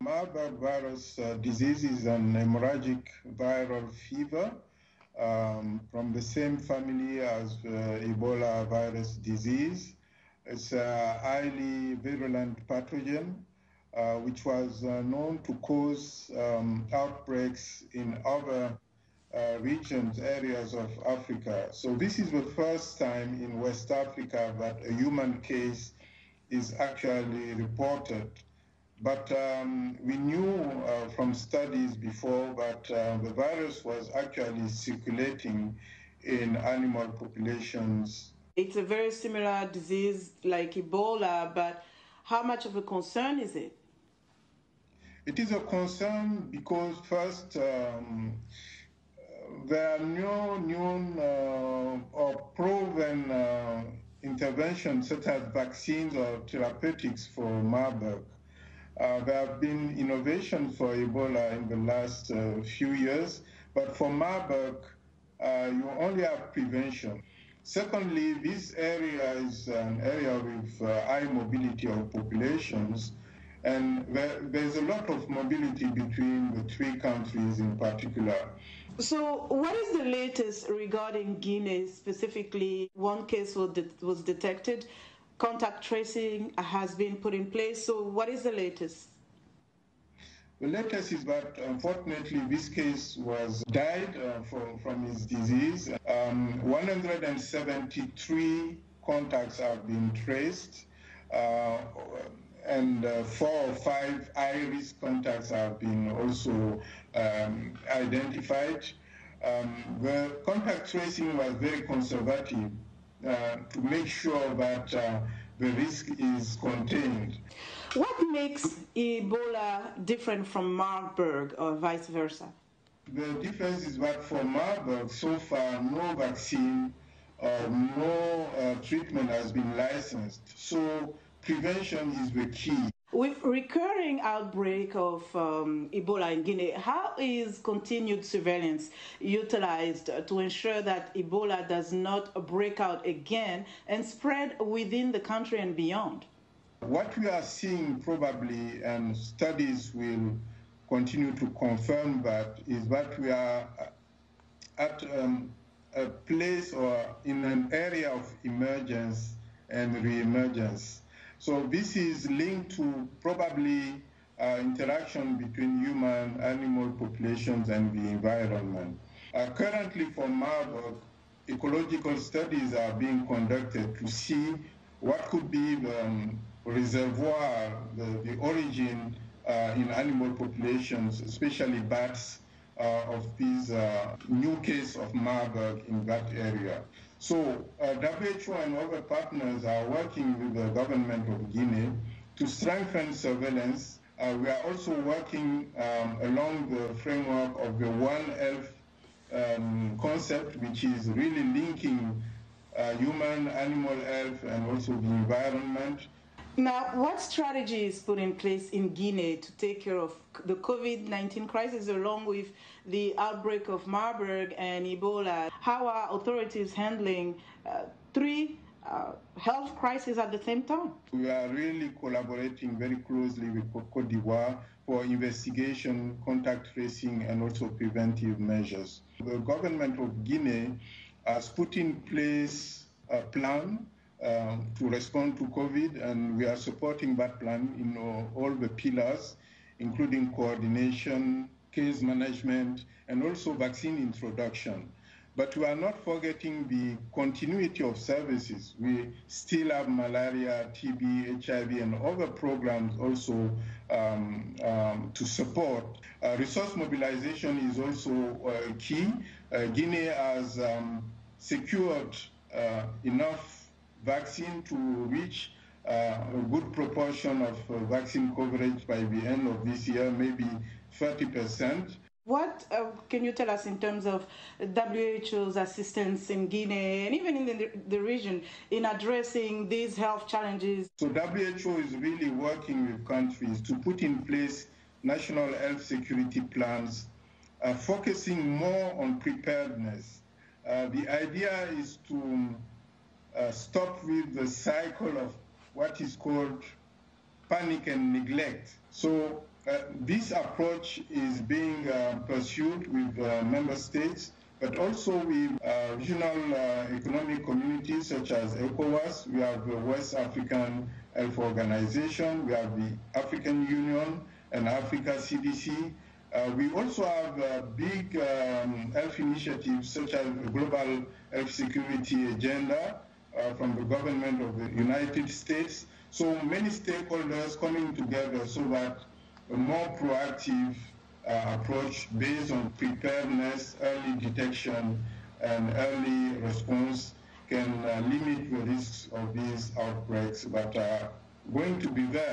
Marburg virus disease is an hemorrhagic viral fever from the same family as Ebola virus disease. It's a highly virulent pathogen which was known to cause outbreaks in other regions, areas of Africa. So this is the first time in West Africa that a human case is actually reported. But we knew from studies before that the virus was actually circulating in animal populations. It's a very similar disease like Ebola, but how much of a concern is it? It is a concern because first, there are no known or proven interventions such as vaccines or therapeutics for Marburg. There have been innovations for Ebola in the last few years, but for Marburg, you only have prevention. Secondly, this area is an area with high mobility of populations, and there's a lot of mobility between the three countries in particular. So what is the latest regarding Guinea specifically? One case was detected. Contact tracing has been put in place. So what is the latest? The latest is that, unfortunately, this case died from his disease. 173 contacts have been traced, and 4 or 5 high-risk contacts have been also identified. The contact tracing was very conservative to make sure that the risk is contained. What makes Ebola different from Marburg or vice versa? The difference is that for Marburg, so far, no vaccine or no treatment has been licensed. So prevention is the key. With recurring outbreak of Ebola in Guinea, how is continued surveillance utilized to ensure that Ebola does not break out again and spread within the country and beyond? What we are seeing probably, and studies will continue to confirm that, is that we are at a place or in an area of emergence and re-emergence. So this is linked to probably interaction between human animal populations and the environment. Currently for Marburg, ecological studies are being conducted to see what could be the reservoir, the origin in animal populations, especially bats, of these new case of Marburg in that area. So WHO and other partners are working with the government of Guinea to strengthen surveillance. We are also working along the framework of the One Health concept, which is really linking human, animal health, and also the environment. Now, what strategy is put in place in Guinea to take care of the COVID-19 crisis along with the outbreak of Marburg and Ebola? How are authorities handling three health crises at the same time? We are really collaborating very closely with Côte d'Ivoire for investigation, contact tracing, and also preventive measures. The government of Guinea has put in place a plan to respond to COVID, and we are supporting that plan in all the pillars, including coordination, case management, and also vaccine introduction. But we are not forgetting the continuity of services. We still have malaria, TB, HIV, and other programs also to support. Resource mobilization is also key. Guinea has secured enough vaccine to reach a good proportion of vaccine coverage by the end of this year, maybe 30%. What can you tell us in terms of WHO's assistance in Guinea and even in the region in addressing these health challenges? So WHO is really working with countries to put in place national health security plans, focusing more on preparedness. The idea is to stop with the cycle of what is called panic and neglect. So This approach is being pursued with member states, but also with regional economic communities such as ECOWAS. We have the West African Health Organization, we have the African Union and Africa CDC. We also have big health initiatives such as the Global Health Security Agenda from the government of the United States. So many stakeholders coming together so that a more proactive approach based on preparedness, early detection, and early response can limit the risks of these outbreaks, but are going to be there.